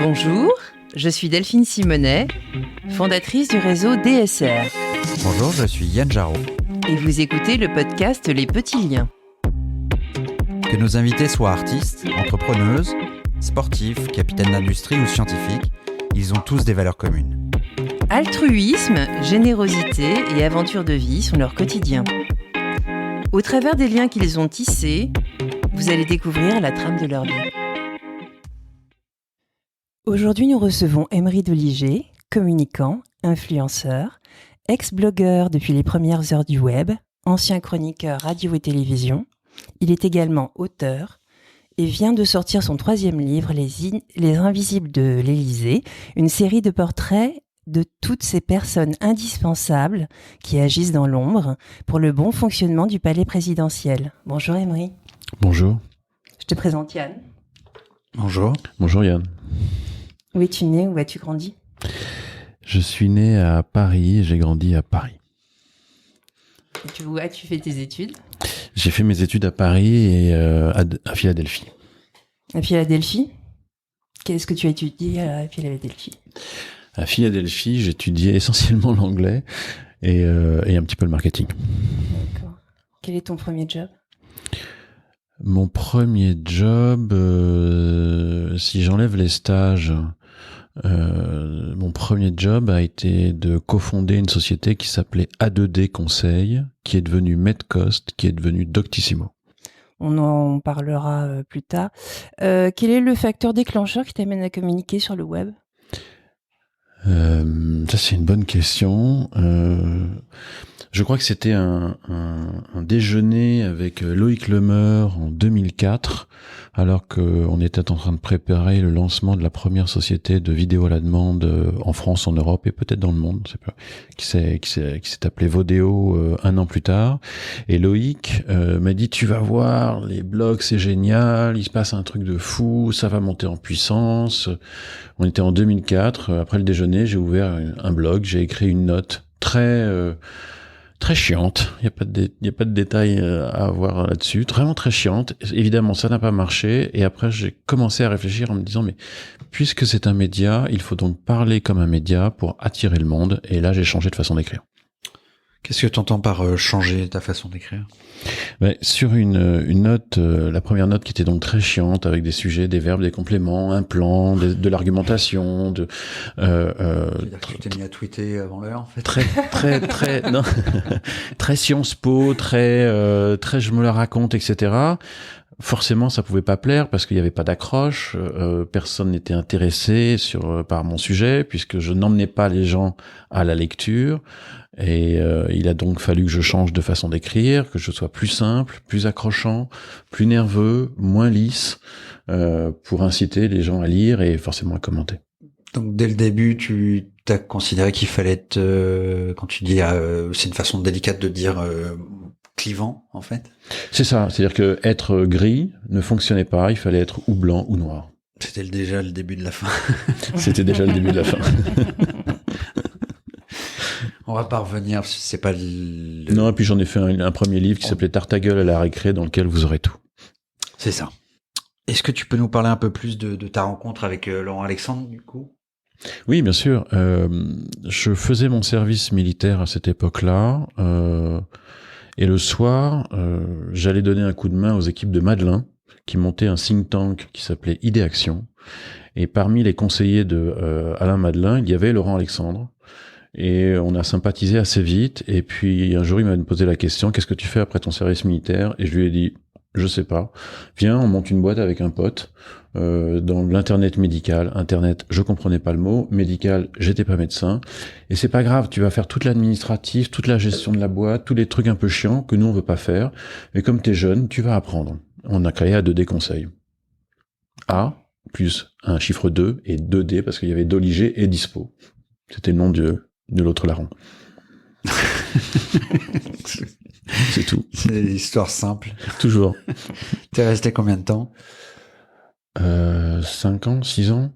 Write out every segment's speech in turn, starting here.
Bonjour, je suis Delphine Simonet, fondatrice du réseau DSR. Bonjour, je suis Yann Jarot. Et vous écoutez le podcast Les Petits Liens. Que nos invités soient artistes, entrepreneuses, sportifs, capitaines d'industrie ou scientifiques, ils ont tous des valeurs communes. Altruisme, générosité et aventure de vie sont leur quotidien. Au travers des liens qu'ils ont tissés, vous allez découvrir la trame de leur vie. Aujourd'hui, nous recevons Emery Deliger, communicant, influenceur, ex-blogueur depuis les premières heures du web, ancien chroniqueur radio et télévision. Il est également auteur et vient de sortir son 3e livre, Les Invisibles de l'Élysée, une série de portraits de toutes ces personnes indispensables qui agissent dans l'ombre pour le bon fonctionnement du palais présidentiel. Bonjour Emery. Bonjour. Je te présente Yann. Bonjour. Bonjour Yann. Où es-tu né? Où as-tu grandi? Je suis né à Paris et j'ai grandi à Paris. Et où as-tu fait tes études? J'ai fait mes études à Paris et à Philadelphie. À Philadelphie? Qu'est-ce que tu as étudié à Philadelphie? À Philadelphie, j'étudiais essentiellement l'anglais et un petit peu le marketing. D'accord. Quel est ton premier job? Mon premier job, si j'enlève les stages, mon premier job a été de cofonder une société qui s'appelait A2D Conseil, qui est devenue Medcost, qui est devenue Doctissimo. On en parlera plus tard. Quel est le facteur déclencheur qui t'amène à communiquer sur le web? Ça, c'est une bonne question. Je crois que c'était un déjeuner avec Loïc Lemeur en 2004, alors qu'on était en train de préparer le lancement de la première société de vidéo à la demande en France, en Europe et peut-être dans le monde, je sais pas, qui s'est appelée Vodéo un an plus tard. Et Loïc m'a dit: tu vas voir, les blogs c'est génial, il se passe un truc de fou, ça va monter en puissance. On était en 2004, après le déjeuner, j'ai ouvert un blog, j'ai écrit une note très chiante, il y a pas de détails à avoir là-dessus, vraiment très chiante. Évidemment, ça n'a pas marché, et après j'ai commencé à réfléchir en me disant: mais puisque c'est un média, il faut donc parler comme un média pour attirer le monde, et là j'ai changé de façon d'écrire. Qu'est-ce que tu entends par changer ta façon d'écrire? Sur une note, la première note qui était donc très chiante, avec des sujets, des verbes, des compléments, un plan, de l'argumentation, C'est-à-dire que tu t'es mis à tweeter avant l'heure, en fait. très non, très Sciences Po, très je me la raconte, etc. Forcément, ça pouvait pas plaire parce qu'il y avait pas d'accroche, personne n'était intéressé par mon sujet puisque je n'emmenais pas les gens à la lecture. Et il a donc fallu que je change de façon d'écrire, que je sois plus simple, plus accrochant, plus nerveux, moins lisse, pour inciter les gens à lire et forcément à commenter. Donc dès le début, tu t'as considéré qu'il fallait être, quand tu dis, c'est une façon délicate de dire, clivant, en fait. C'est ça, c'est-à-dire que être gris ne fonctionnait pas, il fallait être ou blanc ou noir. C'était déjà le début de la fin. C'était déjà le début de la fin. On va pas revenir, c'est pas le... Non, et puis j'en ai fait un premier livre qui s'appelait Tarte à gueule à la récré, dans lequel vous aurez tout. C'est ça. Est-ce que tu peux nous parler un peu plus de ta rencontre avec Laurent Alexandre, du coup? Oui, bien sûr. Je faisais mon service militaire à cette époque-là, et le soir, j'allais donner un coup de main aux équipes de Madelin, qui montaient un think tank qui s'appelait Idéaction. Et parmi les conseillers de Alain Madelin, il y avait Laurent Alexandre. Et on a sympathisé assez vite. Et puis un jour, il m'a posé la question: qu'est-ce que tu fais après ton service militaire? Et je lui ai dit: je sais pas. Viens, on monte une boîte avec un pote dans l'internet médical. Internet, je comprenais pas le mot. Médical, j'étais pas médecin. Et c'est pas grave, tu vas faire toute l'administratif, toute la gestion de la boîte, tous les trucs un peu chiants que nous on veut pas faire. Mais comme t'es jeune, tu vas apprendre. On a créé A2D Conseil. A plus un chiffre 2 et 2D parce qu'il y avait Doliger et Dispo. C'était le nom de l'autre larron. C'est tout. C'est l'histoire simple. Toujours. T'es resté combien de temps? 5 ans, 6 ans,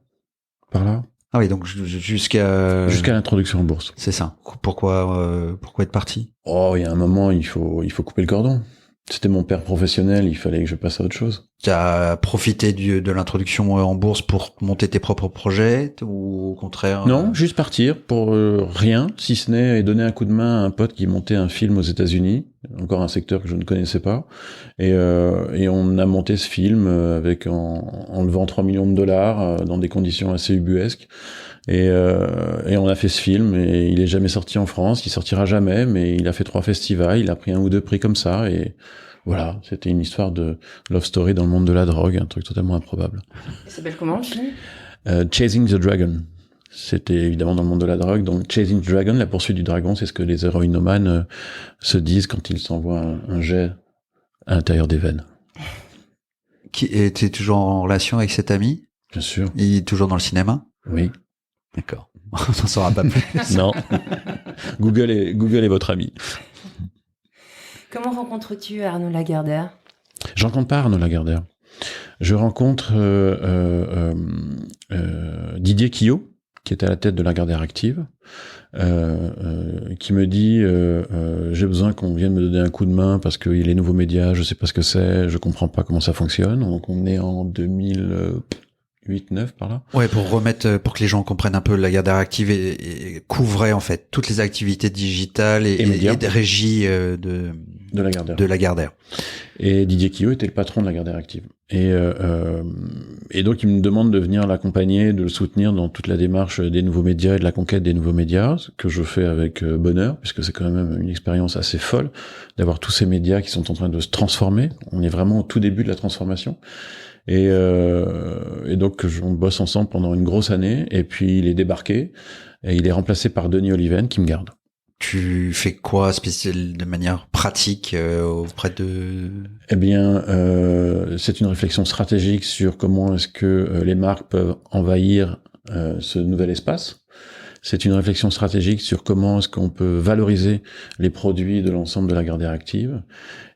par là. Ah oui, donc jusqu'à l'introduction en bourse. C'est ça. Pourquoi être parti? Oh, il y a un moment, il faut couper le cordon. C'était mon père professionnel, il fallait que je passe à autre chose. Tu as profité de l'introduction en bourse pour monter tes propres projets ou au contraire Non, juste partir pour rien, si ce n'est donner un coup de main à un pote qui montait un film aux États-Unis, encore un secteur que je ne connaissais pas, et on a monté ce film en levant 3 millions de dollars dans des conditions assez ubuesques. Et on a fait ce film et il est jamais sorti en France, il sortira jamais, mais il a fait 3 festivals, il a pris 1 ou 2 prix comme ça et voilà, c'était une histoire de love story dans le monde de la drogue, un truc totalement improbable. Il s'appelle comment le film ? Chasing the Dragon. C'était évidemment dans le monde de la drogue, donc Chasing the Dragon, la poursuite du dragon, c'est ce que les héroïnomanes se disent quand ils s'envoient un jet à l'intérieur des veines. Et t'es toujours en relation avec cet ami ? Bien sûr. Il est toujours dans le cinéma ? Oui. D'accord. On n'en saura pas plus. Non. Google est votre ami. Comment rencontres-tu Arnaud Lagardère ? Je rencontre pas Arnaud Lagardère. Je rencontre Didier Quillot, qui est à la tête de Lagardère Active, qui me dit j'ai besoin qu'on vienne me donner un coup de main parce que les nouveaux médias, je sais pas ce que c'est, je comprends pas comment ça fonctionne. Donc on est en 2008-9 par là. Ouais, pour que les gens comprennent un peu, Lagardère Active et couvrait en fait toutes les activités digitales et de régie de Lagardère. Et Didier Quillot était le patron de Lagardère Active. Et donc il me demande de venir l'accompagner, de le soutenir dans toute la démarche des nouveaux médias et de la conquête des nouveaux médias, ce que je fais avec bonheur, puisque c'est quand même une expérience assez folle d'avoir tous ces médias qui sont en train de se transformer. On est vraiment au tout début de la transformation. Et donc on bosse ensemble pendant une grosse année, et puis il est débarqué, et il est remplacé par Denis Oliven qui me garde. Tu fais quoi spécial de manière pratique auprès de... Eh bien, c'est une réflexion stratégique sur comment est-ce que les marques peuvent envahir ce nouvel espace. C'est une réflexion stratégique sur comment est-ce qu'on peut valoriser les produits de l'ensemble de Lagardère Active.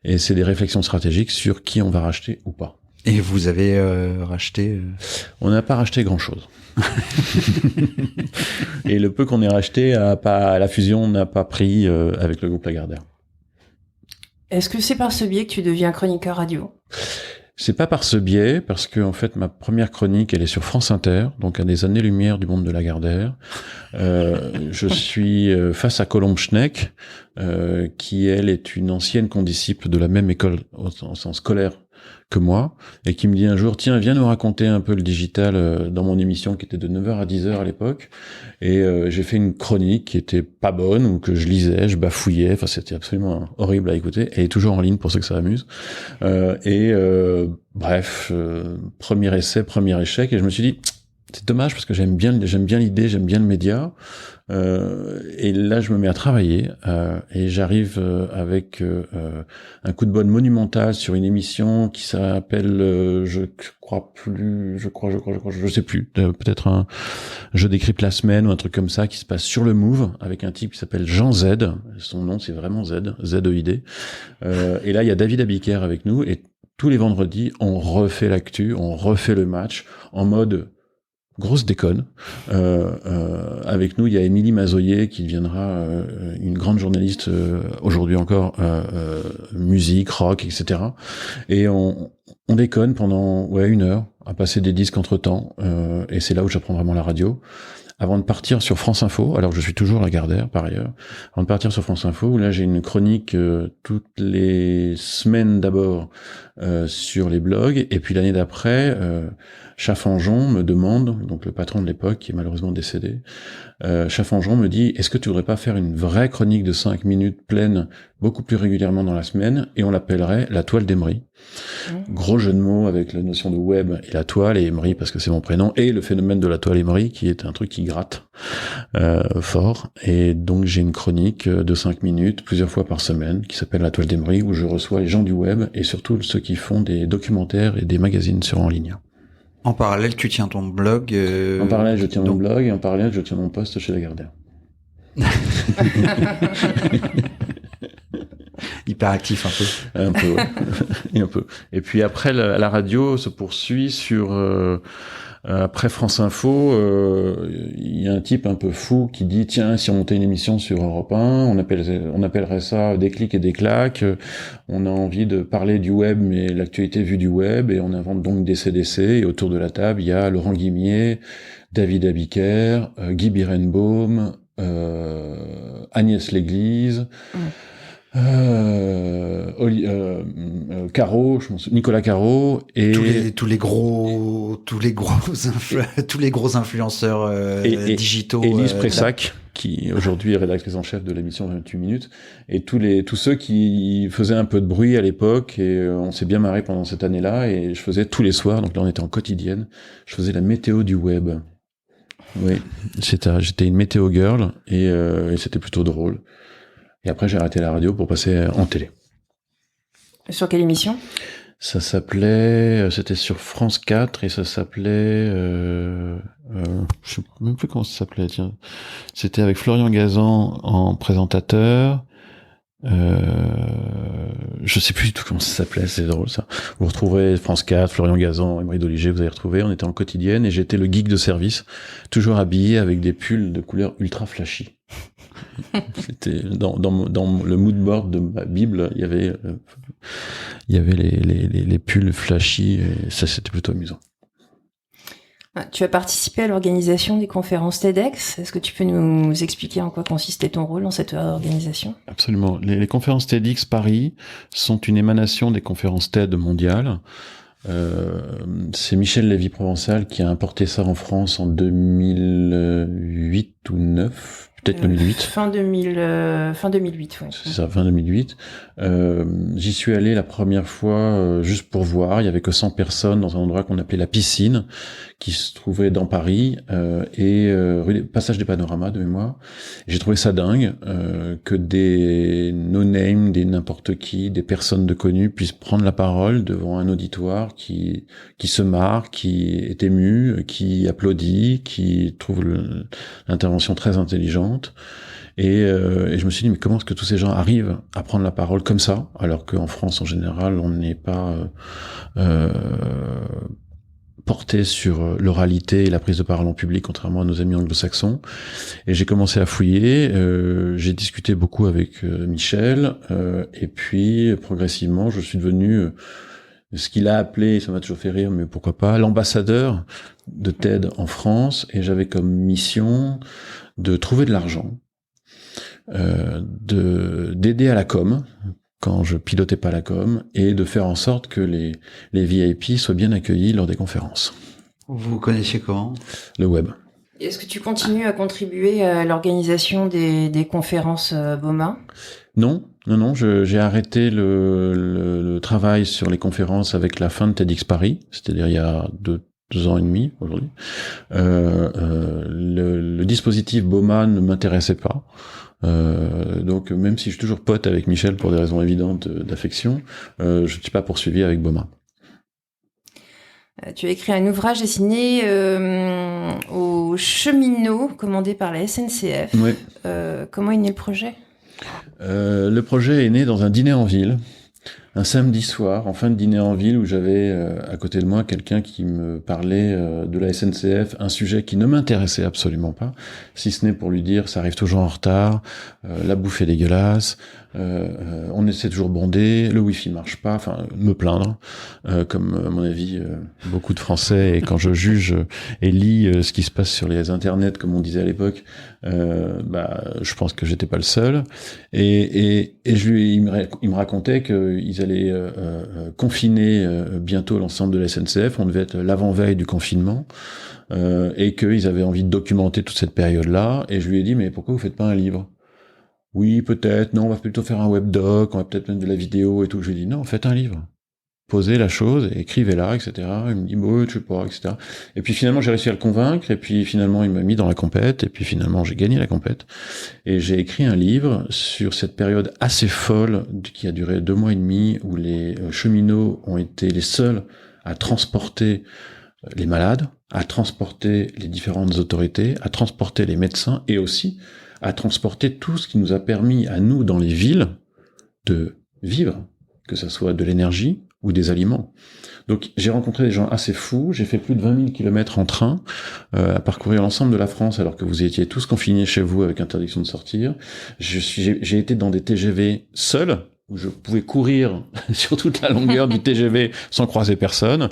Et c'est des réflexions stratégiques sur qui on va racheter ou pas. Et vous avez racheté On n'a pas racheté grand-chose. Et le peu qu'on ait racheté, la fusion n'a pas pris avec le groupe Lagardère. Est-ce que c'est par ce biais que tu deviens chroniqueur radio ? C'est pas par ce biais, parce que en fait ma première chronique elle est sur France Inter, donc à des années-lumière du monde de Lagardère. Je suis face à Colombe Schneck, qui elle est une ancienne condisciple de la même école au sens scolaire que moi, et qui me dit un jour, tiens, viens nous raconter un peu le digital dans mon émission qui était de 9h à 10h à l'époque, et j'ai fait une chronique qui était pas bonne, ou que je lisais, je bafouillais, enfin c'était absolument horrible à écouter, elle est toujours en ligne pour ceux que ça amuse, bref, premier essai, premier échec, et je me suis dit, c'est dommage parce que j'aime bien l'idée, j'aime bien le média, et là je me mets à travailler et j'arrive avec un coup de bol monumental sur une émission qui s'appelle je sais plus, peut-être je décrypte la semaine ou un truc comme ça qui se passe sur le Move avec un type qui s'appelle Jean Z, son nom c'est vraiment Z, Z-E-I-D, et là il y a David Abiker avec nous, et tous les vendredis on refait l'actu, on refait le match en mode grosse déconne. Avec nous, il y a Émilie Mazoyer qui deviendra une grande journaliste aujourd'hui encore, musique, rock, etc. Et on déconne pendant 1 heure à passer des disques entre temps. Et c'est là où j'apprends vraiment la radio. Avant de partir sur France Info, alors je suis toujours Lagardère par ailleurs, avant de partir sur France Info, où là j'ai une chronique toutes les semaines d'abord sur les blogs, et puis l'année d'après, Chaffanjon me demande, donc le patron de l'époque qui est malheureusement décédé, Chaffanjon me dit, est-ce que tu voudrais pas faire une vraie chronique de 5 minutes pleine beaucoup plus régulièrement dans la semaine, et on l'appellerait la toile d'Emery. Gros jeu de mots avec la notion de web et la toile, et Emery parce que c'est mon prénom, et le phénomène de la toile Emery qui est un truc qui gratte fort. Et donc j'ai une chronique de 5 minutes plusieurs fois par semaine qui s'appelle la toile d'Emery, où je reçois les gens du web et surtout ceux qui font des documentaires et des magazines en ligne. En parallèle, tu tiens ton blog En parallèle, je tiens mon blog, et en parallèle, je tiens mon poste chez Lagardère. Hyper actif un peu. Un peu, ouais. Et un peu. Et puis après, la radio se poursuit sur Après France Info, il y a un type un peu fou qui dit tiens, si on montait une émission sur Europe 1, on appellerait ça des clics et des claques. On a envie de parler du web, mais l'actualité vue du web, et on invente donc des CDC. Et autour de la table, il y a Laurent Guimier, David Abiker, Guy Birenbaum, Agnès Léglise. Caro, Nicolas Caro et tous les gros influenceurs digitaux. Élise Pressac, qui aujourd'hui est rédactrice en chef de l'émission 28 minutes, et tous ceux qui faisaient un peu de bruit à l'époque, et on s'est bien marré pendant cette année-là, et je faisais tous les soirs, donc là on était en quotidienne, je faisais la météo du web. Oui, j'étais une météo girl, et c'était plutôt drôle. Et après, j'ai arrêté la radio pour passer en télé. Sur quelle émission ? Ça s'appelait... C'était sur France 4 et ça s'appelait... je sais même plus comment ça s'appelait, tiens. C'était avec Florian Gazan en présentateur. Je sais plus du tout comment ça s'appelait, c'est drôle ça. Vous retrouverez France 4, Florian Gazan, Emery Doligé, vous allez retrouver. On était en quotidienne et j'étais le geek de service, toujours habillé avec des pulls de couleur ultra flashy. C'était dans le mood board de ma Bible, il y avait les pulls flashy et ça c'était plutôt amusant. Tu as participé à l'organisation des conférences TEDx. Est-ce que tu peux nous expliquer en quoi consistait ton rôle dans cette organisation ? Absolument. Les conférences TEDx Paris sont une émanation des conférences TED mondiales. C'est Michel Lévy-Provençal qui a importé ça en France en 2008 ou 2009. Peut-être 2008. Fin 2008, oui. C'est ça, fin 2008. J'y suis allé la première fois juste pour voir. Il y avait que 100 personnes dans un endroit qu'on appelait la Piscine, qui se trouvait dans Paris, rue Passage des Panoramas de mémoire. Et j'ai trouvé ça dingue que des no-name, des n'importe qui, des personnes de connues puissent prendre la parole devant un auditoire qui se marre, qui est ému, qui applaudit, qui trouve l'intervention très intelligente. Et je me suis dit, mais comment est-ce que tous ces gens arrivent à prendre la parole comme ça, alors qu'en France, en général, on n'est pas porté sur l'oralité et la prise de parole en public, contrairement à nos amis anglo-saxons. Et j'ai commencé à fouiller, j'ai discuté beaucoup avec Michel, et puis progressivement, je suis devenu ce qu'il a appelé, ça m'a toujours fait rire, mais pourquoi pas, l'ambassadeur de TED en France, et j'avais comme mission de trouver de l'argent, d'aider à la com, quand je pilotais pas la com, et de faire en sorte que les VIP soient bien accueillis lors des conférences. Vous connaissiez comment ? Le web. Est-ce que tu continues à contribuer à l'organisation des conférences BOMA ? Non, j'ai arrêté le travail sur les conférences avec la fin de TEDx Paris, c'est-à-dire il y a 2 ans et demi aujourd'hui. Le dispositif BOMA ne m'intéressait pas. Donc même si je suis toujours pote avec Michel pour des raisons évidentes d'affection, je ne suis pas poursuivi avec BOMA. Tu as écrit un ouvrage destiné aux cheminots commandé par la SNCF. Oui. Comment est né le projet ? Le projet est né dans un dîner en ville, un samedi soir, en fin de dîner en ville, où j'avais à côté de moi quelqu'un qui me parlait de la SNCF, un sujet qui ne m'intéressait absolument pas, si ce n'est pour lui dire ça arrive toujours en retard, la bouffe est dégueulasse, on essaie toujours bondé, le wifi marche pas, enfin me plaindre, comme à mon avis beaucoup de Français, et quand je juge et lis ce qui se passe sur les internets, comme on disait à l'époque, je pense que j'étais pas le seul, et il me racontait qu'ils allaient confiner bientôt l'ensemble de la SNCF, on devait être l'avant-veille du confinement, et qu'ils avaient envie de documenter toute cette période-là, et je lui ai dit mais pourquoi vous faites pas un livre ? Oui, peut-être, non, on va plutôt faire un webdoc, on va peut-être mettre de la vidéo et tout. Je lui ai dit, non, faites un livre. Posez la chose, et écrivez-la, etc. Il me dit, bon, je sais pas, etc. Et puis finalement, j'ai réussi à le convaincre, et puis finalement, il m'a mis dans la compète, et puis finalement, j'ai gagné la compète. Et j'ai écrit un livre sur cette période assez folle, qui a duré 2 mois et demi, où les cheminots ont été les seuls à transporter les malades, à transporter les différentes autorités, à transporter les médecins, et aussi à transporter tout ce qui nous a permis à nous, dans les villes, de vivre, que ça soit de l'énergie, ou des aliments. Donc j'ai rencontré des gens assez fous, j'ai fait plus de 20 000 kilomètres en train, à parcourir l'ensemble de la France alors que vous étiez tous confinés chez vous avec interdiction de sortir. J'ai été dans des TGV seuls, où je pouvais courir sur toute la longueur du TGV sans croiser personne.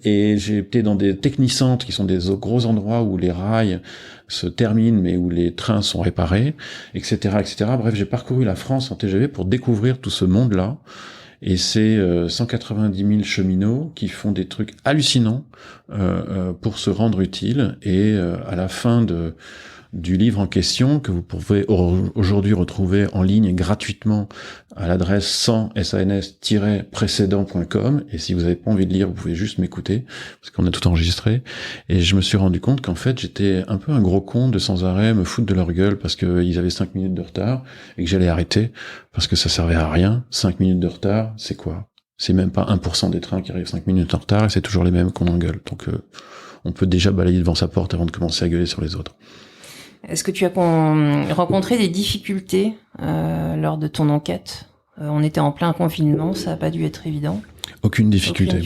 Et j'ai été dans des technicentres qui sont des gros endroits où les rails se terminent mais où les trains sont réparés, etc., etc. Bref, j'ai parcouru la France en TGV pour découvrir tout ce monde-là. Et c'est 190 000 cheminots qui font des trucs hallucinants pour se rendre utiles. Et à la fin du livre en question, que vous pouvez aujourd'hui retrouver en ligne gratuitement à l'adresse sans-précédent.com, et si vous n'avez pas envie de lire, vous pouvez juste m'écouter, parce qu'on a tout enregistré, et je me suis rendu compte qu'en fait, j'étais un peu un gros con de sans arrêt me foutre de leur gueule parce qu'ils avaient 5 minutes de retard, et que j'allais arrêter, parce que ça servait à rien. 5 minutes de retard, c'est quoi? C'est même pas 1% des trains qui arrivent 5 minutes en retard, et c'est toujours les mêmes qu'on engueule. Donc, on peut déjà balayer devant sa porte avant de commencer à gueuler sur les autres. Est-ce que tu as rencontré des difficultés lors de ton enquête? On était en plein confinement, ça n'a pas dû être évident. Aucune difficulté.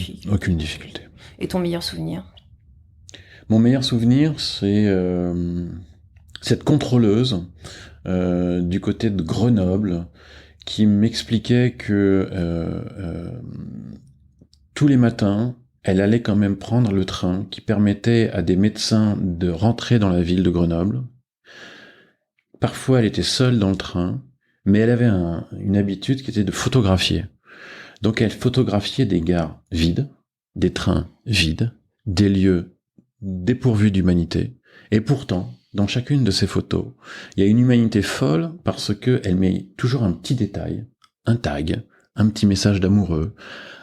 Et ton meilleur souvenir? Mon meilleur souvenir, c'est cette contrôleuse du côté de Grenoble qui m'expliquait que tous les matins, elle allait quand même prendre le train qui permettait à des médecins de rentrer dans la ville de Grenoble. Parfois, elle était seule dans le train, mais elle avait une habitude qui était de photographier. Donc, elle photographiait des gares vides, des trains vides, des lieux dépourvus d'humanité. Et pourtant, dans chacune de ces photos, il y a une humanité folle parce qu'elle met toujours un petit détail, un tag, un petit message d'amoureux,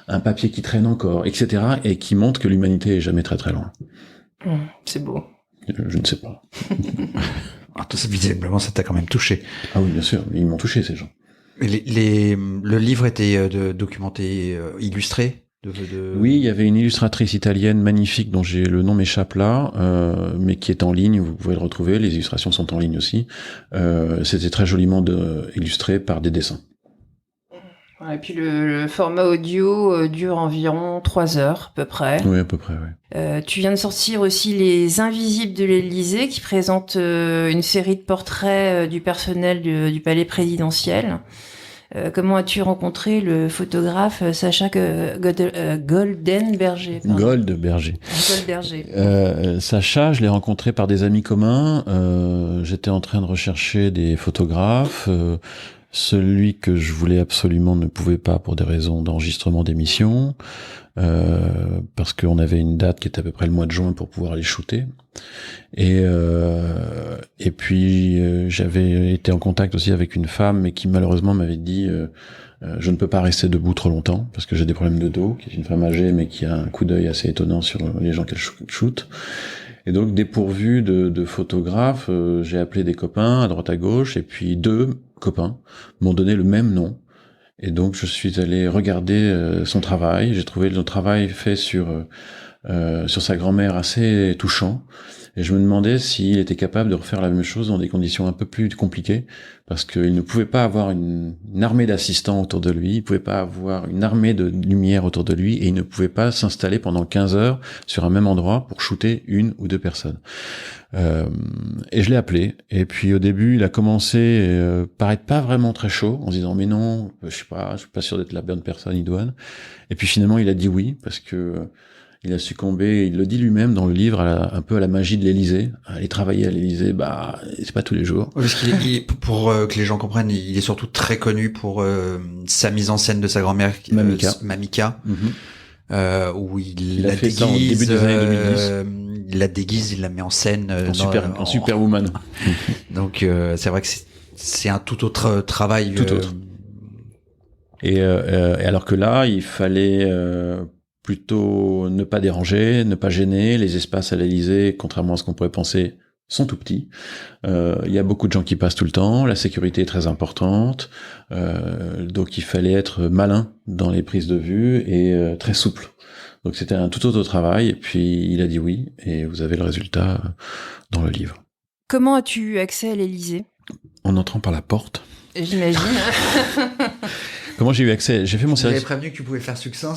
un papier qui traîne encore, etc., et qui montre que l'humanité est jamais très très loin. C'est beau. Je ne sais pas. Visiblement, ça t'a quand même touché. Ah oui, bien sûr, ils m'ont touché, ces gens. Le livre était documenté, illustré Oui, il y avait une illustratrice italienne magnifique dont le nom m'échappe là, mais qui est en ligne, vous pouvez le retrouver, les illustrations sont en ligne aussi. C'était très joliment illustré par des dessins. Et puis le format audio dure environ 3 heures à peu près. Oui, à peu près, oui. Tu viens de sortir aussi Les Invisibles de l'Élysée, qui présente une série de portraits du personnel du palais présidentiel. Comment as-tu rencontré le photographe Sacha Goldberger? Sacha, je l'ai rencontré par des amis communs. J'étais en train de rechercher des photographes. Celui que je voulais absolument ne pouvait pas pour des raisons d'enregistrement d'émissions, parce qu'on avait une date qui était à peu près le mois de juin pour pouvoir les shooter. Et puis j'avais été en contact aussi avec une femme, mais qui malheureusement m'avait dit je ne peux pas rester debout trop longtemps parce que j'ai des problèmes de dos, qui est une femme âgée mais qui a un coup d'œil assez étonnant sur les gens qu'elle shoot. Et donc, dépourvu de photographes, j'ai appelé des copains à droite à gauche, et puis 2 copains m'ont donné le même nom. Et donc, je suis allé regarder son travail. J'ai trouvé le travail fait sur sa grand-mère assez touchant. Et je me demandais s'il était capable de refaire la même chose dans des conditions un peu plus compliquées, parce qu'il ne pouvait pas avoir une armée d'assistants autour de lui, il ne pouvait pas avoir une armée de lumière autour de lui, et il ne pouvait pas s'installer pendant 15 heures sur un même endroit pour shooter 1 ou 2 personnes. Et je l'ai appelé, et puis au début, il a commencé à paraître pas vraiment très chaud, en se disant « mais non, je suis pas sûr d'être la bonne personne idoine ». Et puis finalement, il a dit oui, parce que il a succombé, il le dit lui-même dans le livre, un peu à la magie de l'Élysée. Aller travailler à l'Élysée, c'est pas tous les jours. Parce pour que les gens comprennent, il est surtout très connu pour sa mise en scène de sa grand-mère, Mamika, où il la déguise. Au début des années 2010. Il la déguise, il la met en scène en Superwoman. Donc c'est vrai que c'est un tout autre travail. Tout autre. Et alors que là, il fallait plutôt ne pas déranger, ne pas gêner. Les espaces à l'Élysée, contrairement à ce qu'on pourrait penser, sont tout petits. Il y a beaucoup de gens qui passent tout le temps. La sécurité est très importante. Donc il fallait être malin dans les prises de vue et très souple. Donc c'était un tout autre travail. Et puis il a dit oui. Et vous avez le résultat dans le livre. Comment as-tu accès à l'Élysée? En entrant par la porte. J'imagine. Comment j'ai eu accès? J'ai fait mon service. Vous avez prévenu que tu pouvais faire succinct.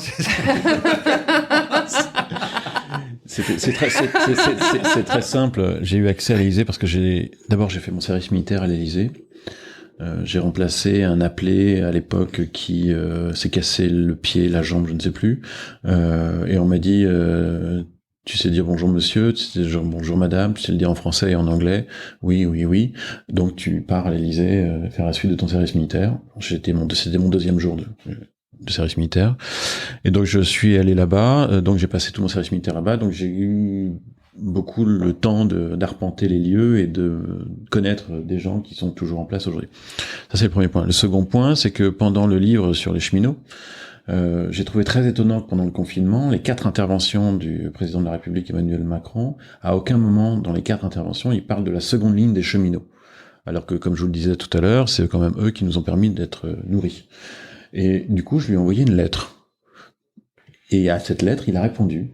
C'est très simple. J'ai eu accès à l'Élysée parce que d'abord j'ai fait mon service militaire à l'Élysée. J'ai remplacé un appelé à l'époque qui s'est cassé le pied, la jambe, je ne sais plus. Et on m'a dit, tu sais dire bonjour monsieur, tu sais dire bonjour madame, tu sais le dire en français et en anglais. Oui. Donc tu pars à l'Élysée faire la suite de ton service militaire. C'était mon deuxième jour de service militaire. Et donc je suis allé là-bas. Donc j'ai passé tout mon service militaire là-bas. Donc j'ai eu beaucoup le temps d'arpenter les lieux et de connaître des gens qui sont toujours en place aujourd'hui. Ça, c'est le premier point. Le second point, c'est que pendant le livre sur les cheminots, j'ai trouvé très étonnant que pendant le confinement, les 4 interventions du président de la République Emmanuel Macron, à aucun moment dans les 4 interventions, il parle de la seconde ligne des cheminots. Alors que, comme je vous le disais tout à l'heure, c'est quand même eux qui nous ont permis d'être nourris. Et du coup, je lui ai envoyé une lettre. Et à cette lettre, il a répondu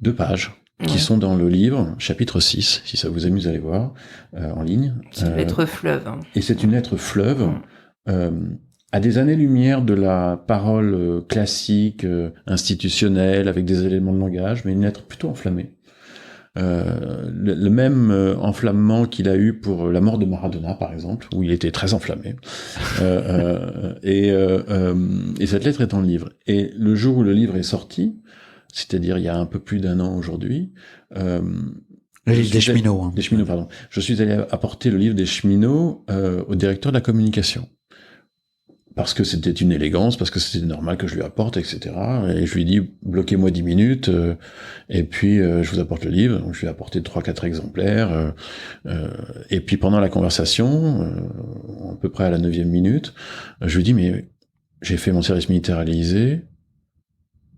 2 pages. Qui sont dans le livre, chapitre 6, si ça vous amuse à aller voir, en ligne. C'est une lettre fleuve. Hein. Et c'est une lettre fleuve, à des années-lumière de la parole classique, institutionnelle, avec des éléments de langage, mais une lettre plutôt enflammée. Le même enflammement qu'il a eu pour la mort de Maradona, par exemple, où il était très enflammé. Et cette lettre est dans le livre. Et le jour où le livre est sorti, c'est-à-dire il y a un peu plus d'1 an aujourd'hui. Le livre des cheminots. Des cheminots, pardon. Je suis allé apporter le livre des cheminots au directeur de la communication. Parce que c'était une élégance, parce que c'était normal que je lui apporte, etc. Et je lui ai dit, bloquez-moi 10 minutes, et puis je vous apporte le livre. Donc je lui ai apporté 3-4 exemplaires. Et puis pendant la conversation, à peu près à la 9e minute, je lui ai dit, mais j'ai fait mon service militaire à l'Élysée,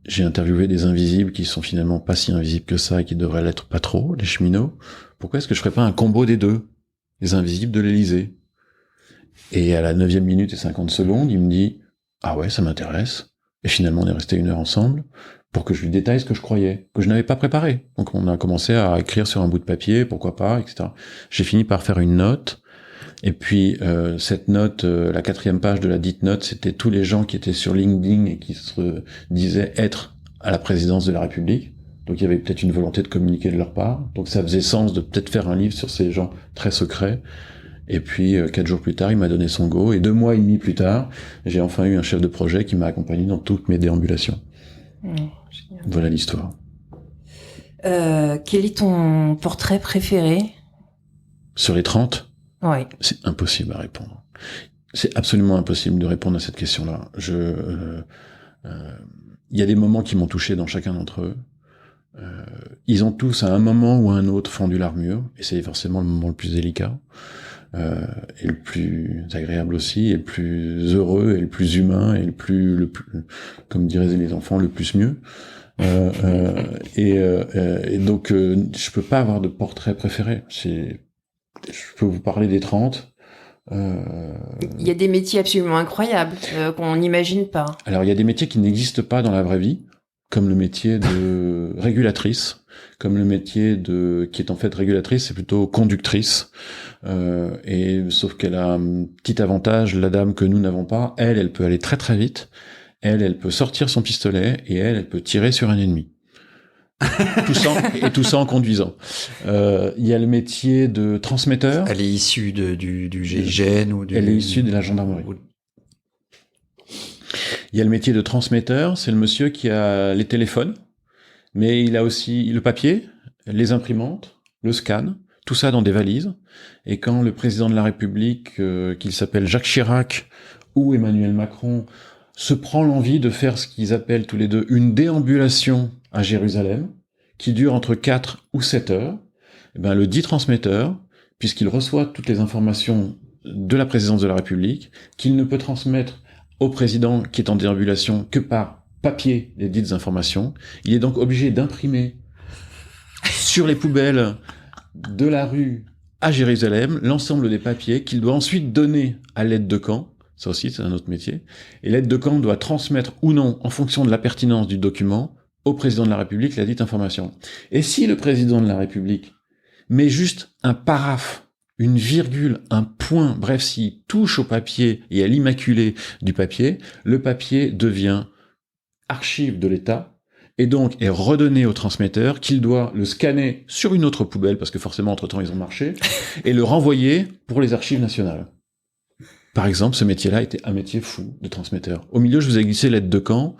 j'ai interviewé des invisibles qui sont finalement pas si invisibles que ça et qui devraient l'être pas trop, les cheminots. Pourquoi est-ce que je ferais pas un combo des deux? Les invisibles de l'Élysée. Et à la 9e minute et 50 secondes, il me dit « Ah ouais, ça m'intéresse ». Et finalement, on est resté 1 heure ensemble pour que je lui détaille ce que je croyais, que je n'avais pas préparé. Donc on a commencé à écrire sur un bout de papier, pourquoi pas, etc. J'ai fini par faire une note. Et puis cette note, la 4e page de la dite note, c'était tous les gens qui étaient sur LinkedIn et qui se disaient être à la présidence de la République. Donc il y avait peut-être une volonté de communiquer de leur part. Donc ça faisait sens de peut-être faire un livre sur ces gens très secrets. Et puis 4 jours plus tard, il m'a donné son go. Et 2 mois et demi plus tard, j'ai enfin eu un chef de projet qui m'a accompagné dans toutes mes déambulations. Voilà l'histoire. Quel est ton portrait préféré? Sur les 30 ? Oui. C'est impossible à répondre. C'est absolument impossible de répondre à cette question-là. Il y a des moments qui m'ont touché dans chacun d'entre eux. Ils ont tous, à un moment ou à un autre, fendu l'armure, et c'est forcément le moment le plus délicat, et le plus agréable aussi, et le plus heureux, et le plus humain, et le plus comme diraient les enfants, le plus mieux. Et donc, je peux pas avoir de portrait préféré. Je peux vous parler des 30. Il y a des métiers absolument incroyables qu'on n'imagine pas. Alors, il y a des métiers qui n'existent pas dans la vraie vie, comme le métier de régulatrice, comme le métier qui est en fait régulatrice, c'est plutôt conductrice. Et sauf qu'elle a un petit avantage, la dame, que nous n'avons pas. Elle peut aller très très vite. Elle peut sortir son pistolet et elle peut tirer sur un ennemi. Tout ça en conduisant. Il y a le métier de transmetteur. Elle est issue du GIGN ou Elle est issue de la gendarmerie. Il y a le métier de transmetteur, c'est le monsieur qui a les téléphones, mais il a aussi le papier, les imprimantes, le scan, tout ça dans des valises. Et quand le président de la République, qu'il s'appelle Jacques Chirac ou Emmanuel Macron, se prend l'envie de faire ce qu'ils appellent tous les deux une déambulation à Jérusalem, qui dure entre 4 ou 7 heures, eh ben, le dit transmetteur, puisqu'il reçoit toutes les informations de la présidence de la République, qu'il ne peut transmettre au président qui est en déambulation que par papier les dites informations, il est donc obligé d'imprimer sur les poubelles de la rue à Jérusalem l'ensemble des papiers qu'il doit ensuite donner à l'aide de camp. Ça aussi, c'est un autre métier. Et l'aide de camp doit transmettre ou non, en fonction de la pertinence du document, au président de la République la dite information. Et si le président de la République met juste un paraphe, une virgule, un point, bref, s'il touche au papier et à l'immaculé du papier, le papier devient archive de l'État et donc est redonné au transmetteur qu'il doit le scanner sur une autre poubelle, parce que forcément, entre-temps, ils ont marché, et le renvoyer pour les archives nationales. Par exemple, ce métier-là était un métier fou de transmetteur. Au milieu, je vous ai glissé l'aide de camp.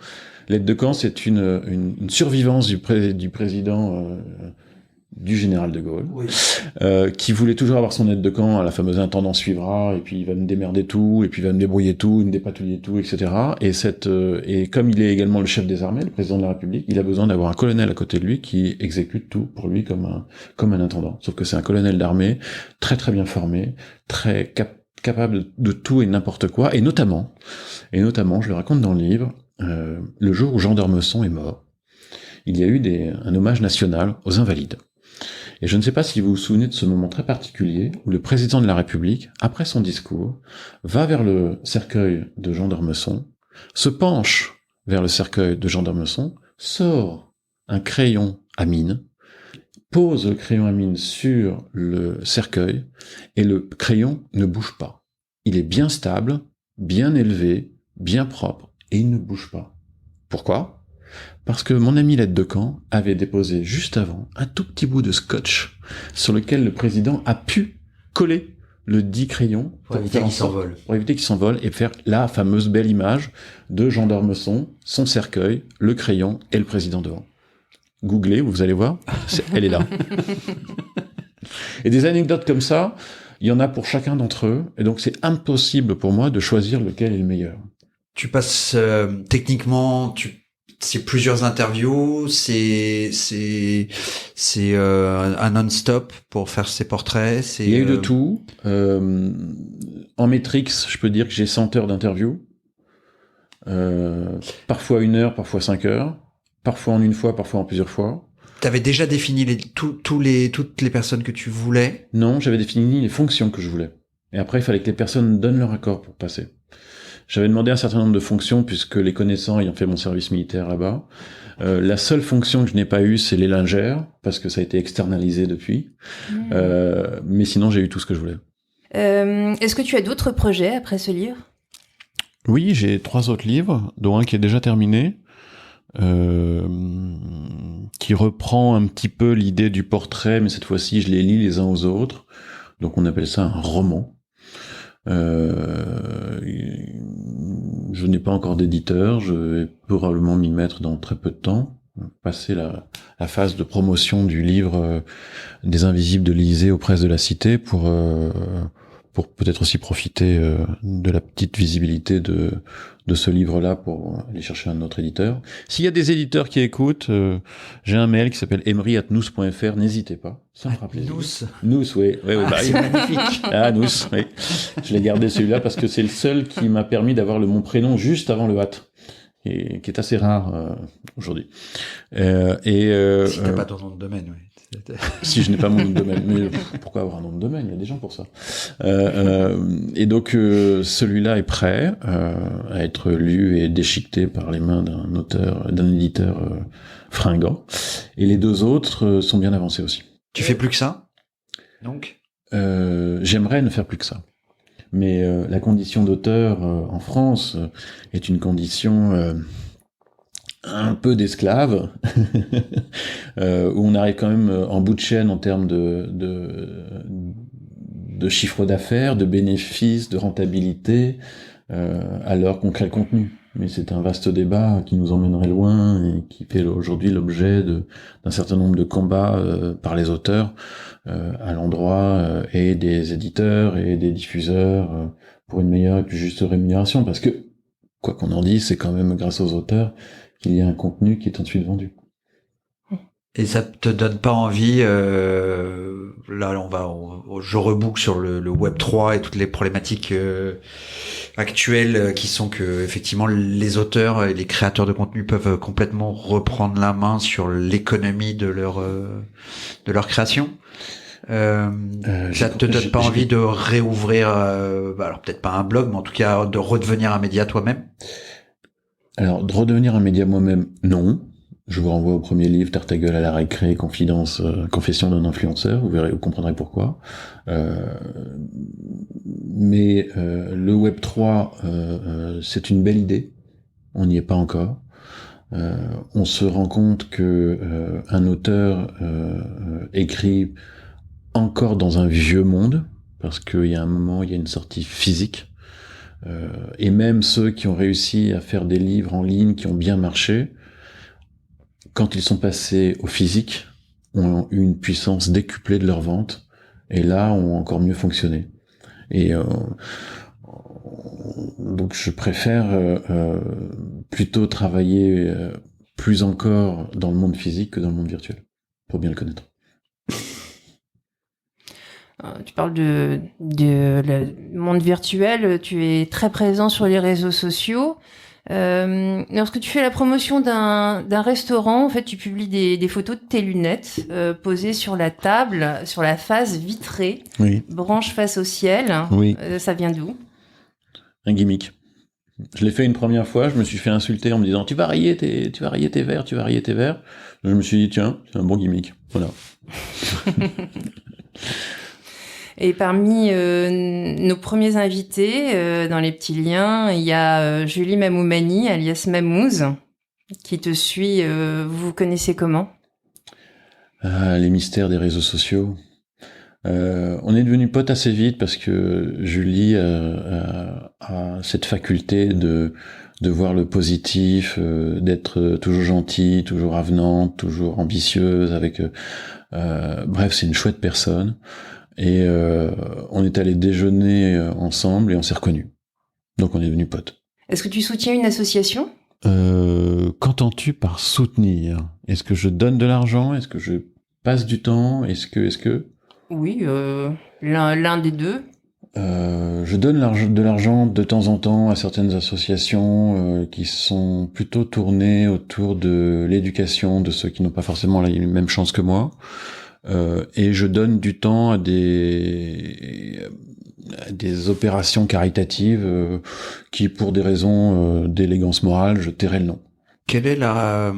L'aide de camp, c'est une survivance du président du général de Gaulle, oui. Qui voulait toujours avoir son aide de camp à la fameuse intendant suivra, et puis il va me démerder tout, et puis il va me débrouiller tout, me dépatouiller tout, etc. Et comme il est également le chef des armées, le président de la République, il a besoin d'avoir un colonel à côté de lui qui exécute tout pour lui comme un intendant. Sauf que c'est un colonel d'armée très très bien formé, très capable de tout et n'importe quoi, et notamment, je le raconte dans le livre, le jour où Jean d'Ormesson est mort, il y a eu un hommage national aux Invalides. Et je ne sais pas si vous vous souvenez de ce moment très particulier où le président de la République, après son discours, va vers le cercueil de Jean d'Ormesson, se penche vers le cercueil de Jean d'Ormesson, sort un crayon à mine, pose le crayon à mine sur le cercueil, et le crayon ne bouge pas. Il est bien stable, bien élevé, bien propre, et il ne bouge pas. Pourquoi ? Parce que mon ami l'aide de camp avait déposé juste avant un tout petit bout de scotch sur lequel le président a pu coller le dit crayon pour éviter qu'il s'envole et faire la fameuse belle image de Jean d'Ormesson, son cercueil, le crayon et le président devant. Googlez, vous allez voir, elle est là. Et des anecdotes comme ça, il y en a pour chacun d'entre eux, et donc c'est impossible pour moi de choisir lequel est le meilleur. Tu passes techniquement, c'est plusieurs interviews, c'est un non-stop pour faire ces portraits. Il y a eu de tout. En Matrix, je peux dire que j'ai 100 heures d'interview. Parfois 1 heure, parfois 5 heures. Parfois en une fois, parfois en plusieurs fois. T'avais déjà défini toutes les personnes que tu voulais? Non, j'avais défini les fonctions que je voulais. Et après, il fallait que les personnes donnent leur accord pour passer. J'avais demandé un certain nombre de fonctions, puisque les connaissants ayant fait mon service militaire là-bas. La seule fonction que je n'ai pas eue, c'est les lingères, parce que ça a été externalisé depuis. Mais sinon, j'ai eu tout ce que je voulais. Est-ce que tu as d'autres projets après ce livre ? Oui, j'ai 3 autres livres, dont un qui est déjà terminé, qui reprend un petit peu l'idée du portrait, mais cette fois-ci, je les lis les uns aux autres. Donc, on appelle ça un roman. Je n'ai pas encore d'éditeur, je vais probablement m'y mettre dans très peu de temps, passer la phase de promotion du livre des Invisibles de l'Élysée aux presses de la Cité pour peut-être aussi profiter de la petite visibilité de ce livre-là pour aller chercher un autre éditeur. S'il y a des éditeurs qui écoutent, j'ai un mail qui s'appelle emery@nous.fr, n'hésitez pas, ça me fera plaisir. Nous, oui. C'est magnifique. Nous, oui. Je l'ai gardé celui-là parce que c'est le seul qui m'a permis d'avoir mon prénom juste avant le hâte, et qui est assez rare aujourd'hui. Si t'as pas ton nom de domaine, oui. Si je n'ai pas mon nom de domaine, mais pourquoi avoir un nom de domaine ? Il y a des gens pour ça. Et donc celui-là est prêt à être lu et déchiqueté par les mains d'un éditeur fringant. Et les 2 autres sont bien avancés aussi. Tu fais plus que ça ? Donc j'aimerais ne faire plus que ça. Mais la condition d'auteur en France est une condition un peu d'esclave, où on arrive quand même en bout de chaîne en termes de chiffre d'affaires, de bénéfices, de rentabilité, alors qu'on crée le contenu. Mais c'est un vaste débat qui nous emmènerait loin et qui fait aujourd'hui l'objet d'un certain nombre de combats par les auteurs à l'endroit et des éditeurs et des diffuseurs pour une meilleure et plus juste rémunération, parce que quoi qu'on en dise, c'est quand même grâce aux auteurs qu'il y a un contenu qui est ensuite vendu. Et ça te donne pas envie, là je reboucle sur le Web 3 et toutes les problématiques actuelles qui sont que effectivement les auteurs et les créateurs de contenu peuvent complètement reprendre la main sur l'économie de leur création. Ça te donne pas envie de réouvrir, alors peut-être pas un blog, mais en tout cas de redevenir un média toi-même? Alors, de redevenir un média moi-même, non. Je vous renvoie au premier livre, Tarte ta gueule à la récré, Confession d'un influenceur, vous comprendrez pourquoi. Mais le Web 3, c'est une belle idée, on n'y est pas encore. On se rend compte que un auteur écrit encore dans un vieux monde, parce qu'il y a un moment, il y a une sortie physique, et même ceux qui ont réussi à faire des livres en ligne qui ont bien marché, quand ils sont passés au physique, ont eu une puissance décuplée de leur vente, et là, ont encore mieux fonctionné. Et donc je préfère plutôt travailler plus encore dans le monde physique que dans le monde virtuel, pour bien le connaître. Tu parles de le monde virtuel, tu es très présent sur les réseaux sociaux. Lorsque tu fais la promotion d'un restaurant, en fait, tu publies des photos de tes lunettes posées sur la table, sur la face vitrée, oui. Branche face au ciel. Oui. Ça vient d'où? Un gimmick. Je l'ai fait une première fois, je me suis fait insulter en me disant tu vas rayer tes verres. Je me suis dit tiens, c'est un bon gimmick. Voilà. Et parmi nos premiers invités dans les petits liens, il y a Julie Mamoumani, alias Mamouze, qui te suit. Vous vous connaissez comment? Les mystères des réseaux sociaux. On est devenus potes assez vite parce que Julie a cette faculté de voir le positif, d'être toujours gentille, toujours avenante, toujours ambitieuse. Bref, c'est une chouette personne. Et on est allé déjeuner ensemble et on s'est reconnus. Donc on est devenus potes. Est-ce que tu soutiens une association? Qu'entends-tu par soutenir? Est-ce que je donne de l'argent? Est-ce que je passe du temps? Est-ce que... Oui, l'un des deux. Je donne de l'argent de temps en temps à certaines associations qui sont plutôt tournées autour de l'éducation de ceux qui n'ont pas forcément la même chance que moi. Et je donne du temps à des opérations caritatives qui, pour des raisons d'élégance morale, je tairai le nom. Quelle est la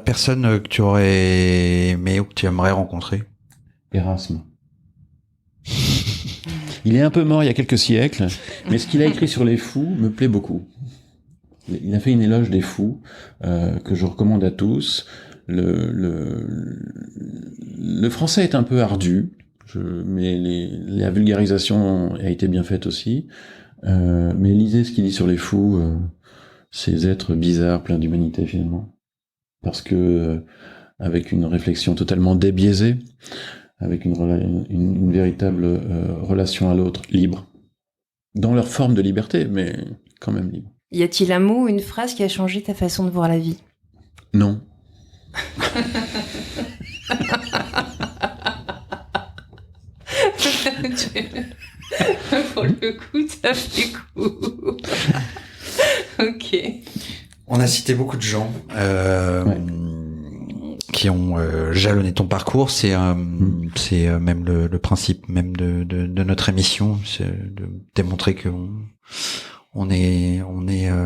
personne que tu aurais aimé ou que tu aimerais rencontrer? Erasme. Il est un peu mort il y a quelques siècles, mais ce qu'il a écrit sur les fous me plaît beaucoup. Il a fait une éloge des fous que je recommande à tous. Le français est un peu ardu, mais la vulgarisation a été bien faite aussi. Mais lisez ce qu'il dit sur les fous, ces êtres bizarres, pleins d'humanité finalement. Parce que avec une réflexion totalement débiaisée, avec une véritable relation à l'autre, libre. Dans leur forme de liberté, mais quand même libre. Y a-t-il un mot ou une phrase qui a changé ta façon de voir la vie? Non. Pour le coup, ça fait coup. Ok. On a cité beaucoup de gens qui ont jalonné ton parcours. C'est même le principe même de notre émission, c'est de démontrer que on est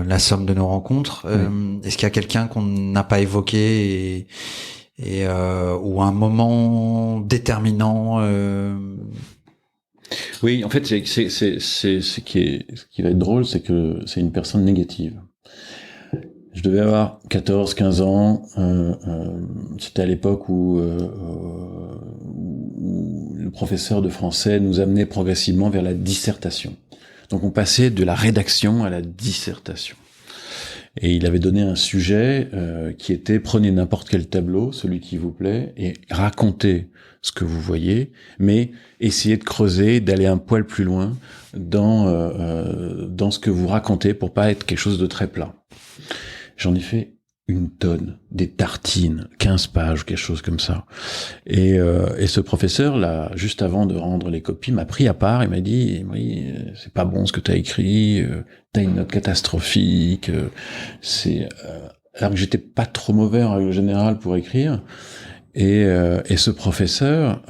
la somme de nos rencontres. Est-ce qu'il y a quelqu'un qu'on n'a pas évoqué et ou un moment déterminant? Oui, en fait, c'est ce qui va être drôle, c'est que c'est une personne négative. Je devais avoir 14-15 ans. C'était à l'époque où le professeur de français nous amenait progressivement vers la dissertation. Donc on passait de la rédaction à la dissertation. Et il avait donné un sujet qui était « Prenez n'importe quel tableau, celui qui vous plaît, et racontez ce que vous voyez, mais essayez de creuser, d'aller un poil plus loin dans ce que vous racontez pour pas être quelque chose de très plat. » J'en ai fait une tonne, des tartines, 15 pages, quelque chose comme ça. Et ce professeur, là, juste avant de rendre les copies, m'a pris à part et m'a dit « Oui, c'est pas bon ce que t'as écrit, t'as une note catastrophique, alors que j'étais pas trop mauvais en règle générale pour écrire. Et ce professeur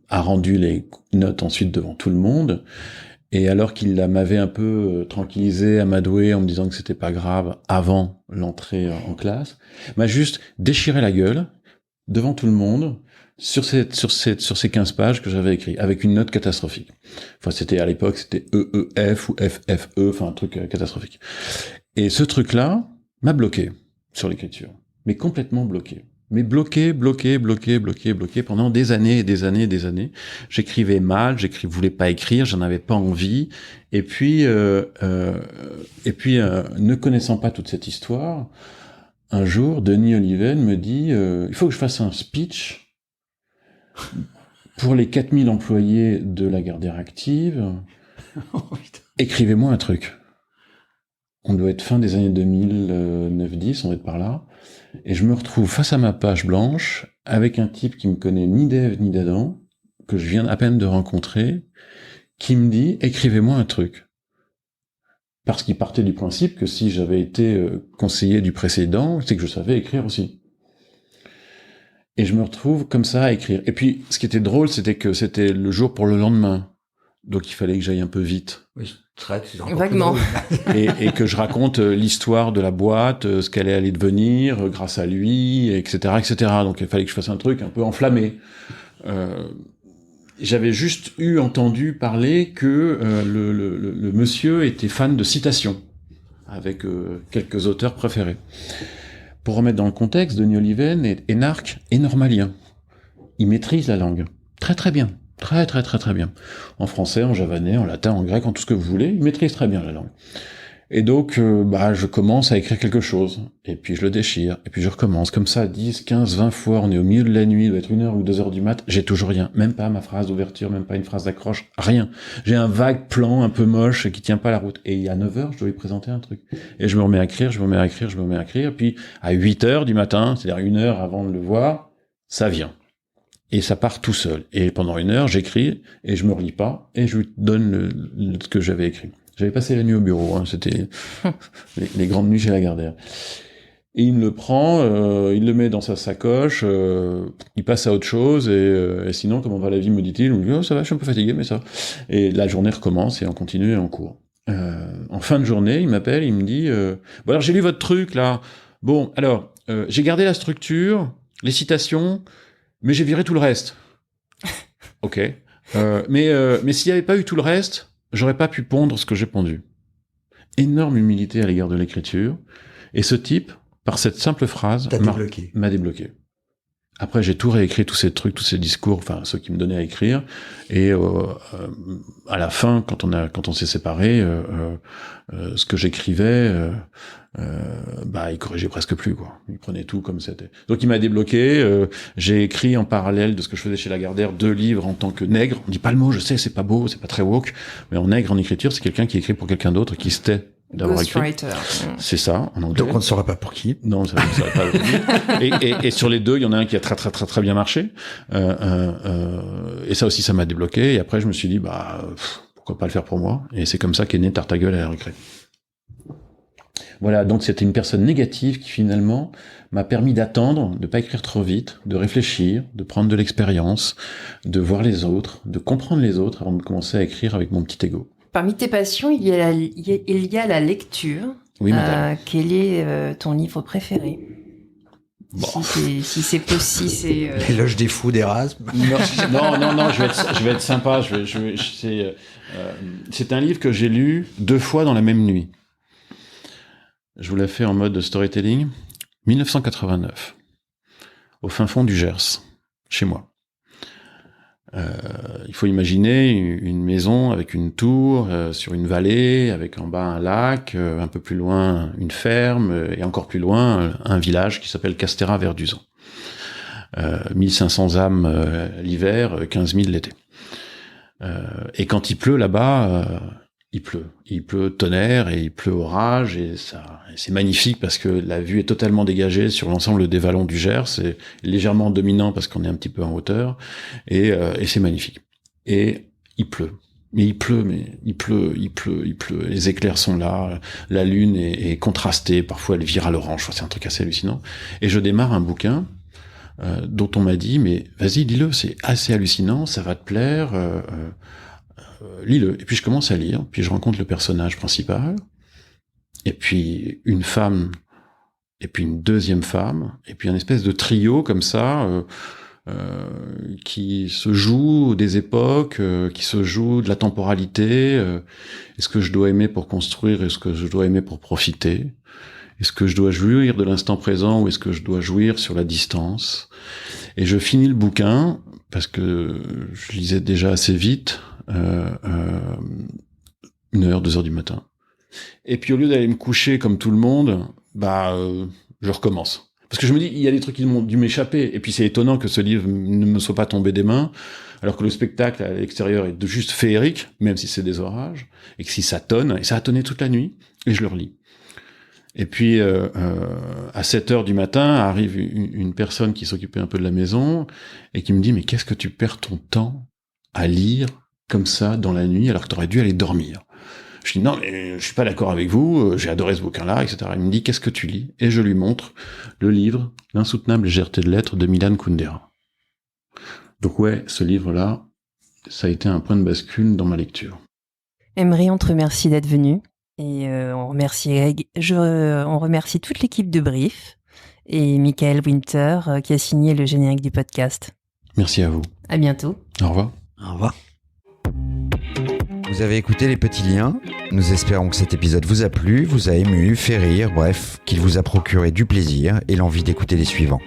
a rendu les notes ensuite devant tout le monde. Et alors qu'il m'avait un peu tranquillisé, amadoué, en me disant que c'était pas grave avant l'entrée en classe, m'a juste déchiré la gueule devant tout le monde sur ces 15 pages que j'avais écrit, avec une note catastrophique. Enfin, c'était à l'époque, c'était EEF ou FFE, enfin un truc catastrophique. Et ce truc-là m'a bloqué sur l'écriture, mais complètement bloqué. Mais bloqué pendant des années et des années et des années. J'écrivais mal, voulais pas écrire, j'en avais pas envie. Et puis, ne connaissant pas toute cette histoire, un jour, Denis Oliven me dit il faut que je fasse un speech pour les 4000 employés de la Gardère Active. Écrivez-moi un truc. On doit être fin des années 2009-10, on doit être par là. Et je me retrouve face à ma page blanche, avec un type qui me connaît ni d'Ève ni d'Adam, que je viens à peine de rencontrer, qui me dit « Écrivez-moi un truc ». Parce qu'il partait du principe que si j'avais été conseiller du précédent, c'est que je savais écrire aussi. Et je me retrouve comme ça à écrire. Et puis, ce qui était drôle, c'était que c'était le jour pour le lendemain. Donc il fallait que j'aille un peu vite. Oui, très vaguement. Et que je raconte l'histoire de la boîte, ce qu'elle est allée devenir grâce à lui, etc., etc. Donc il fallait que je fasse un truc un peu enflammé. J'avais juste entendu parler que le monsieur était fan de citations, avec quelques auteurs préférés. Pour remettre dans le contexte, Denis Oliven est énarque et normalien. Il maîtrise la langue. Très très bien. Très très très très bien. En français, en javanais, en latin, en grec, en tout ce que vous voulez, il maîtrise très bien la langue. Et donc, je commence à écrire quelque chose. Et puis je le déchire. Et puis je recommence. Comme ça, 10, 15, 20 fois. On est au milieu de la nuit, il doit être 1h ou 2h du mat. J'ai toujours rien. Même pas ma phrase d'ouverture, même pas une phrase d'accroche. Rien. J'ai un vague plan un peu moche qui tient pas la route. Et à 9h, je dois lui présenter un truc. Et je me remets à écrire. Puis à 8h du matin, c'est-à-dire 1 heure avant de le voir, ça vient. Et ça part tout seul. Et pendant 1 heure, j'écris, et je me relis pas, et je lui donne ce que j'avais écrit. J'avais passé la nuit au bureau, c'était les grandes nuits chez Lagardère. Et il me le prend, il le met dans sa sacoche, il passe à autre chose, et sinon, comment va la vie, me dit-il? Il me dit, oh, ça va, je suis un peu fatigué, mais ça. Et la journée recommence, et on continue, et on court. En fin de journée, il m'appelle, il me dit, bon alors j'ai lu votre truc, là. Bon, alors, j'ai gardé la structure, les citations, mais j'ai viré tout le reste. Ok. Mais s'il n'y avait pas eu tout le reste, j'aurais pas pu pondre ce que j'ai pondu. Énorme humilité à l'égard de l'écriture. Et ce type, par cette simple phrase, m'a débloqué. Après, j'ai tout réécrit, tous ces trucs, tous ces discours, enfin, ceux qui me donnaient à écrire. Et à la fin, quand on s'est séparés, ce que j'écrivais, il corrigeait presque plus, quoi. Il prenait tout comme c'était. Donc il m'a débloqué. J'ai écrit en parallèle de ce que je faisais chez Lagardère 2 livres en tant que nègre. On dit pas le mot, je sais, c'est pas beau, c'est pas très woke, mais en nègre en écriture, c'est quelqu'un qui écrit pour quelqu'un d'autre, qui se tait d'avoir écrit. C'est ça, en anglais. Donc on ne saura pas pour qui. Non, ça ne saurait pas. Et sur les 2, il y en a un qui a très très très très bien marché. Et ça aussi, ça m'a débloqué. Et après, je me suis dit, pourquoi pas le faire pour moi? Et c'est comme ça qu'est né Tartagueule à la récré. Voilà, donc c'était une personne négative qui finalement m'a permis d'attendre, de pas écrire trop vite, de réfléchir, de prendre de l'expérience, de voir les autres, de comprendre les autres avant de commencer à écrire avec mon petit ego. Parmi tes passions, il y a la lecture. Oui, madame. Quel est ton livre préféré? Bon. Si c'est L'éloge des fous d'Erasme. Non, je vais être sympa. C'est un livre que j'ai lu 2 fois dans la même nuit. Je vous l'ai fait en mode storytelling. 1989. Au fin fond du Gers. Chez moi. Il faut imaginer une maison avec une tour sur une vallée, avec en bas un lac, un peu plus loin une ferme, et encore plus loin un village qui s'appelle Castéra-Verduzan. 1500 âmes l'hiver, 15 000 l'été. Et quand il pleut là-bas, il pleut tonnerre et il pleut orage, et c'est magnifique parce que la vue est totalement dégagée sur l'ensemble des vallons du Gers, c'est légèrement dominant parce qu'on est un petit peu en hauteur, et c'est magnifique. Et il pleut. Mais il pleut, les éclairs sont là, la lune est contrastée, parfois elle vire à l'orange, c'est un truc assez hallucinant. Et je démarre un bouquin dont on m'a dit, mais vas-y, lis-le, c'est assez hallucinant, ça va te plaire, lis-le. Et puis je commence à lire, puis je rencontre le personnage principal, et puis une femme, et puis une deuxième femme, et puis un espèce de trio comme ça, qui se joue des époques, qui se joue de la temporalité. Est-ce que je dois aimer pour construire, est-ce que je dois aimer pour profiter? Est-ce que je dois jouir de l'instant présent ou est-ce que je dois jouir sur la distance? Et je finis le bouquin, parce que je lisais déjà assez vite, 1h, 2h du matin. Et puis au lieu d'aller me coucher comme tout le monde, je recommence. Parce que je me dis, il y a des trucs qui m'ont dû m'échapper. Et puis c'est étonnant que ce livre ne me soit pas tombé des mains, alors que le spectacle à l'extérieur est juste féerique, même si c'est des orages, et que si ça tonne, et ça a tonné toute la nuit, et je le relis. Et puis à 7h du matin, arrive une personne qui s'occupait un peu de la maison, et qui me dit, mais qu'est-ce que tu perds ton temps à lire comme ça dans la nuit, alors que tu aurais dû aller dormir? Je dis non, mais je suis pas d'accord avec vous, j'ai adoré ce bouquin-là, etc. Il me dit, qu'est-ce que tu lis? Et je lui montre le livre L'insoutenable légèreté de l'être de Milan Kundera. Donc ouais, ce livre-là, ça a été un point de bascule dans ma lecture. Emery, on te remercie d'être venu. Et on remercie toute l'équipe de Brief et Michael Winter qui a signé le générique du podcast. Merci à vous. À bientôt. Au revoir. Au revoir. Vous avez écouté Les Petits Liens. Nous espérons que cet épisode vous a plu, vous a ému, fait rire, bref, qu'il vous a procuré du plaisir et l'envie d'écouter les suivants.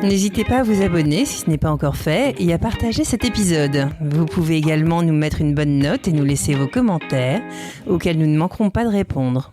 N'hésitez pas à vous abonner si ce n'est pas encore fait et à partager cet épisode. Vous pouvez également nous mettre une bonne note et nous laisser vos commentaires auxquels nous ne manquerons pas de répondre.